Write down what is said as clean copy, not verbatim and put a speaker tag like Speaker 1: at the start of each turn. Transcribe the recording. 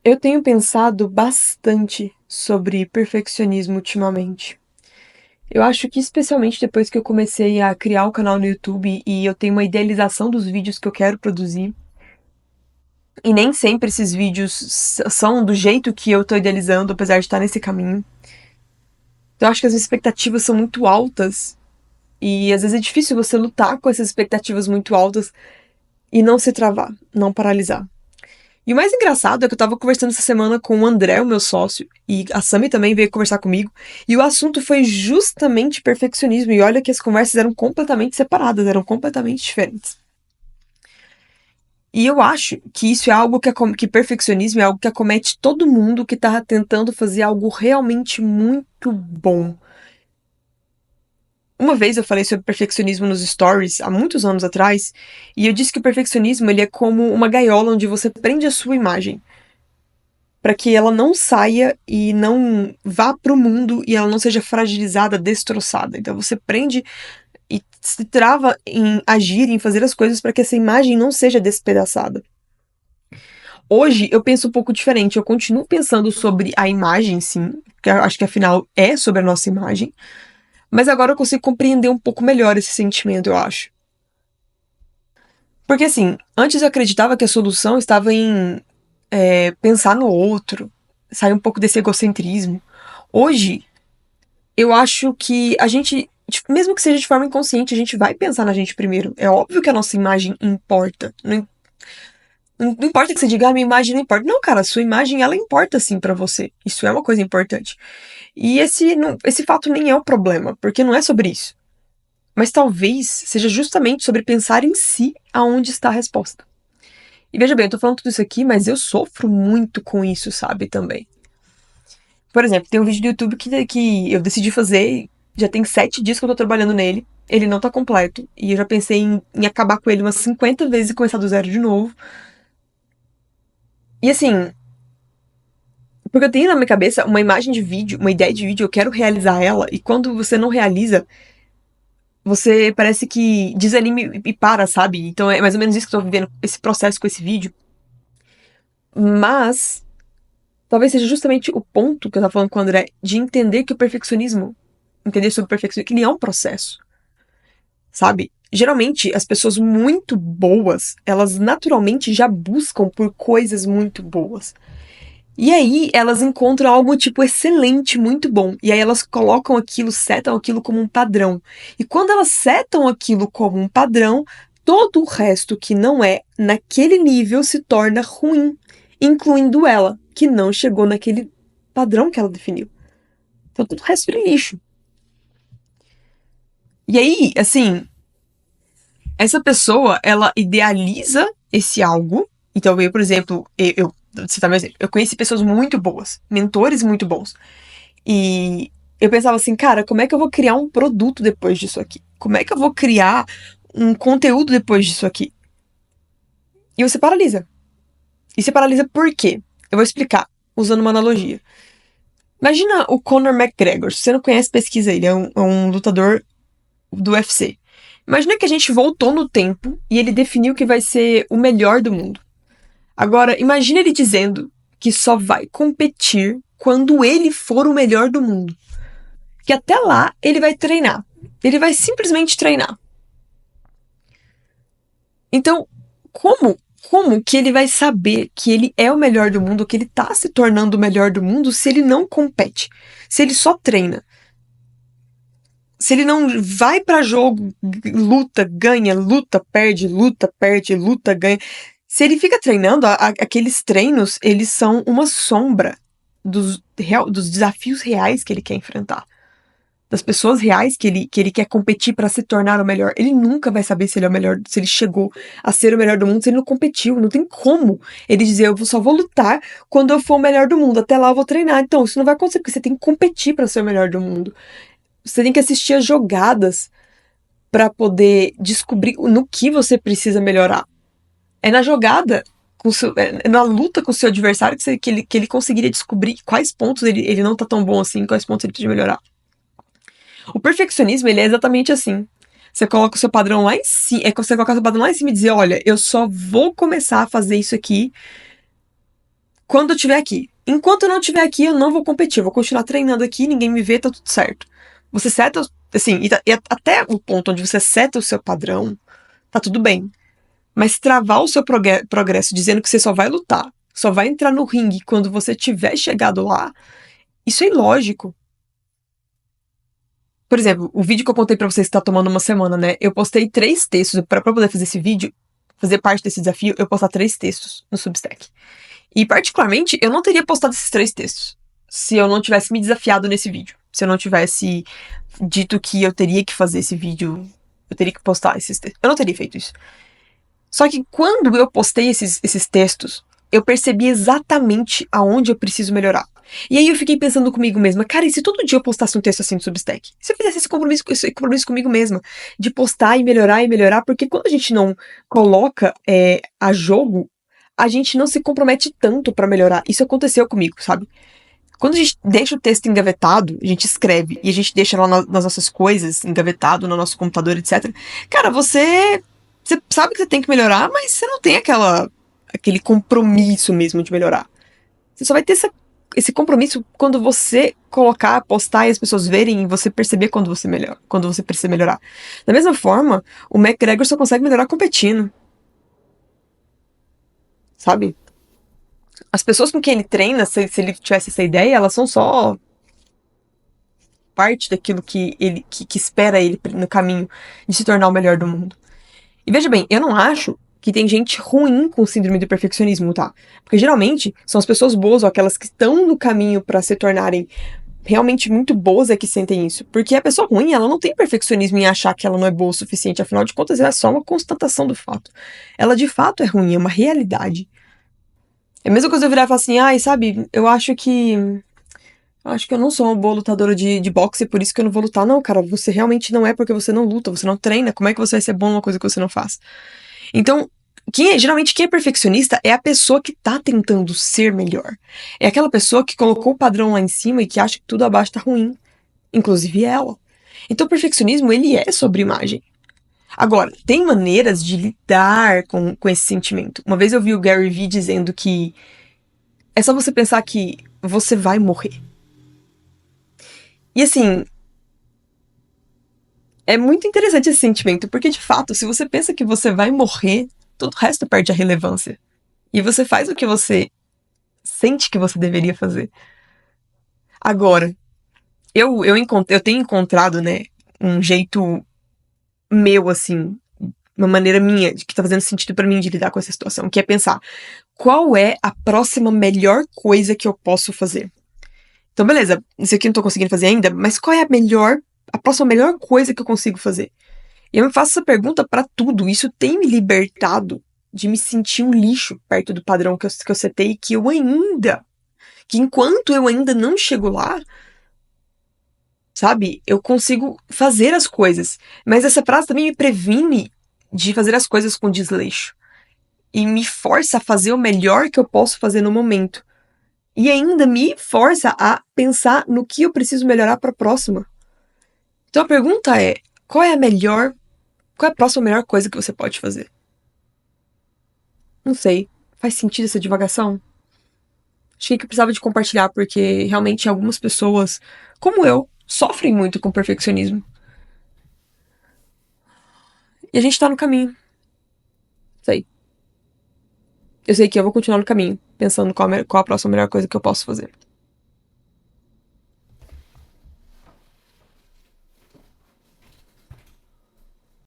Speaker 1: Eu tenho pensado bastante sobre perfeccionismo ultimamente. Eu acho que especialmente depois que eu comecei a criar o canal no YouTube e eu tenho uma idealização dos vídeos que eu quero produzir, e nem sempre esses vídeos são do jeito que eu tô idealizando, apesar de estar nesse caminho. Então eu acho que as expectativas são muito altas e às vezes é difícil você lutar com essas expectativas muito altas e não se travar, não paralisar. E o mais engraçado é que eu tava conversando essa semana com o André, o meu sócio, e a Sami também veio conversar comigo, e o assunto foi justamente perfeccionismo, e olha que as conversas eram completamente separadas, eram completamente diferentes. E eu acho que isso é algo que perfeccionismo é algo que acomete todo mundo que tá tentando fazer algo realmente muito bom. Uma vez eu falei sobre perfeccionismo nos stories, há muitos anos atrás, e eu disse que o perfeccionismo ele é como uma gaiola onde você prende a sua imagem, para que ela não saia e não vá pro mundo e ela não seja fragilizada, destroçada. Então você prende e se trava em agir, em fazer as coisas para que essa imagem não seja despedaçada. Hoje eu penso um pouco diferente. Eu continuo pensando sobre a imagem, sim, que eu acho que afinal é sobre a nossa imagem, mas agora eu consigo compreender um pouco melhor esse sentimento, eu acho. Porque assim, antes eu acreditava que a solução estava em pensar no outro, sair um pouco desse egocentrismo. Hoje, eu acho que a gente, mesmo que seja de forma inconsciente, a gente vai pensar na gente primeiro. É óbvio que a nossa imagem importa. Não importa que você diga, a minha imagem não importa. Não, cara, a sua imagem, ela importa sim pra você. Isso é uma coisa importante. E esse fato nem é o problema, porque não é sobre isso. Mas talvez seja justamente sobre pensar em si aonde está a resposta. E veja bem, eu tô falando tudo isso aqui, mas eu sofro muito com isso, sabe, também. Por exemplo, tem um vídeo do YouTube que eu decidi fazer, já tem 7 dias que eu tô trabalhando nele, ele não tá completo, e eu já pensei em acabar com ele umas 50 vezes e começar do zero de novo. E assim, porque eu tenho na minha cabeça uma imagem de vídeo, uma ideia de vídeo, eu quero realizar ela, e quando você não realiza, você parece que desanima e para, sabe? Então é mais ou menos isso que eu tô vivendo, esse processo com esse vídeo. Mas talvez seja justamente o ponto que eu tava falando com o André, de entender que o perfeccionismo, entender sobre o perfeccionismo, que ele é um processo, sabe? Geralmente, as pessoas muito boas, elas naturalmente já buscam por coisas muito boas. E aí, elas encontram algo, tipo, excelente, muito bom. E aí, elas colocam aquilo, setam aquilo como um padrão. E quando elas setam aquilo como um padrão, todo o resto que não é naquele nível se torna ruim, incluindo ela, que não chegou naquele padrão que ela definiu. Então, todo o resto é lixo. E aí, assim, essa pessoa, ela idealiza esse algo. Então, eu, por exemplo, você tá meu exemplo, eu conheci pessoas muito boas, mentores muito bons. E eu pensava assim, cara, como é que eu vou criar um produto depois disso aqui? Como é que eu vou criar um conteúdo depois disso aqui? E você paralisa. E você paralisa por quê? Eu vou explicar, usando uma analogia. Imagina o Conor McGregor. Se você não conhece, pesquisa ele. É um lutador do UFC. Imagina que a gente voltou no tempo e ele definiu que vai ser o melhor do mundo. Agora, imagina ele dizendo que só vai competir quando ele for o melhor do mundo. Que até lá ele vai treinar. Ele vai simplesmente treinar. Então, como que ele vai saber que ele é o melhor do mundo, que ele tá se tornando o melhor do mundo se ele não compete? Se ele só treina? Se ele não vai pra jogo, luta, ganha, luta, perde, luta, perde, luta, ganha. Se ele fica treinando, aqueles treinos, eles são uma sombra dos desafios reais que ele quer enfrentar. Das pessoas reais que ele quer competir para se tornar o melhor. Ele nunca vai saber se ele é o melhor, se ele chegou a ser o melhor do mundo, se ele não competiu. Não tem como ele dizer, eu só vou lutar quando eu for o melhor do mundo. Até lá eu vou treinar. Então, isso não vai acontecer, porque você tem que competir para ser o melhor do mundo. Você tem que assistir as jogadas para poder descobrir no que você precisa melhorar. É na jogada, é na luta com o seu adversário que ele conseguiria descobrir quais pontos ele não tá tão bom assim, quais pontos ele precisa melhorar. O perfeccionismo, ele é exatamente assim. Você coloca o seu padrão lá em cima, você colocar o seu padrão lá em cima e dizer, olha, eu só vou começar a fazer isso aqui quando eu estiver aqui. Enquanto eu não estiver aqui, eu não vou competir. Eu vou continuar treinando aqui, ninguém me vê, tá tudo certo. Você seta, assim, e até o ponto onde você seta o seu padrão, tá tudo bem. Mas travar o seu progresso dizendo que você só vai lutar, só vai entrar no ringue quando você tiver chegado lá, isso é ilógico. Por exemplo, o vídeo que eu contei pra vocês que tá tomando uma semana, né? Eu postei 3 textos, pra poder fazer esse vídeo, fazer parte desse desafio, eu postar 3 textos no Substack. E, particularmente, eu não teria postado esses 3 textos se eu não tivesse me desafiado nesse vídeo. Se eu não tivesse dito que eu teria que fazer esse vídeo, eu teria que postar esses textos. Eu não teria feito isso. Só que quando eu postei esses textos, eu percebi exatamente aonde eu preciso melhorar. E aí eu fiquei pensando comigo mesma, cara, e se todo dia eu postasse um texto assim no Substack? Se eu fizesse esse compromisso comigo mesma, de postar e melhorar, porque quando a gente não coloca a jogo, a gente não se compromete tanto pra melhorar. Isso aconteceu comigo, sabe? Quando a gente deixa o texto engavetado, a gente escreve e a gente deixa lá nas nossas coisas, engavetado no nosso computador, etc. Cara, você sabe que você tem que melhorar, mas você não tem aquele compromisso mesmo de melhorar. Você só vai ter esse compromisso quando você colocar, postar e as pessoas verem e você perceber quando você precisa melhorar. Da mesma forma, o McGregor só consegue melhorar competindo. Sabe? As pessoas com quem ele treina, se ele tivesse essa ideia, elas são só parte daquilo que ele que espera ele no caminho de se tornar o melhor do mundo. E veja bem, eu não acho que tem gente ruim com síndrome do perfeccionismo, tá? Porque geralmente são as pessoas boas ou aquelas que estão no caminho para se tornarem realmente muito boas é que sentem isso. Porque a pessoa ruim, ela não tem perfeccionismo em achar que ela não é boa o suficiente. Afinal de contas, é só uma constatação do fato. Ela de fato é ruim, é uma realidade. É a mesma coisa eu virar e falar assim, ai, sabe, eu acho que eu não sou uma boa lutadora de boxe, por isso que eu não vou lutar. Não, cara, você realmente não é porque você não luta, você não treina. Como é que você vai ser bom numa coisa que você não faz? Então, geralmente quem é perfeccionista é a pessoa que tá tentando ser melhor. É aquela pessoa que colocou o padrão lá em cima e que acha que tudo abaixo tá ruim. Inclusive ela. Então o perfeccionismo, ele é sobre imagem. Agora, tem maneiras de lidar com esse sentimento. Uma vez eu vi o Gary Vee dizendo que é só você pensar que você vai morrer. E assim, é muito interessante esse sentimento, porque de fato, se você pensa que você vai morrer, todo o resto perde a relevância. E você faz o que você sente que você deveria fazer. Agora, eu tenho encontrado, né, um jeito meu, assim, uma maneira minha, que tá fazendo sentido pra mim de lidar com essa situação, que é pensar, qual é a próxima melhor coisa que eu posso fazer? Então, beleza, isso aqui eu não tô conseguindo fazer ainda, mas qual é a próxima melhor coisa que eu consigo fazer? E eu me faço essa pergunta pra tudo. Isso tem me libertado de me sentir um lixo perto do padrão que eu setei, que enquanto eu ainda não chego lá, sabe, eu consigo fazer as coisas. Mas essa frase também me previne de fazer as coisas com desleixo. E me força a fazer o melhor que eu posso fazer no momento. E ainda me força a pensar no que eu preciso melhorar para a próxima. Então a pergunta é: qual é a próxima melhor coisa que você pode fazer? Não sei. Faz sentido essa divagação? Achei que eu precisava de compartilhar, porque realmente algumas pessoas, como eu, sofrem muito com perfeccionismo. E a gente tá no caminho. Sei. Eu sei que eu vou continuar no caminho, pensando qual a próxima melhor coisa que eu posso fazer.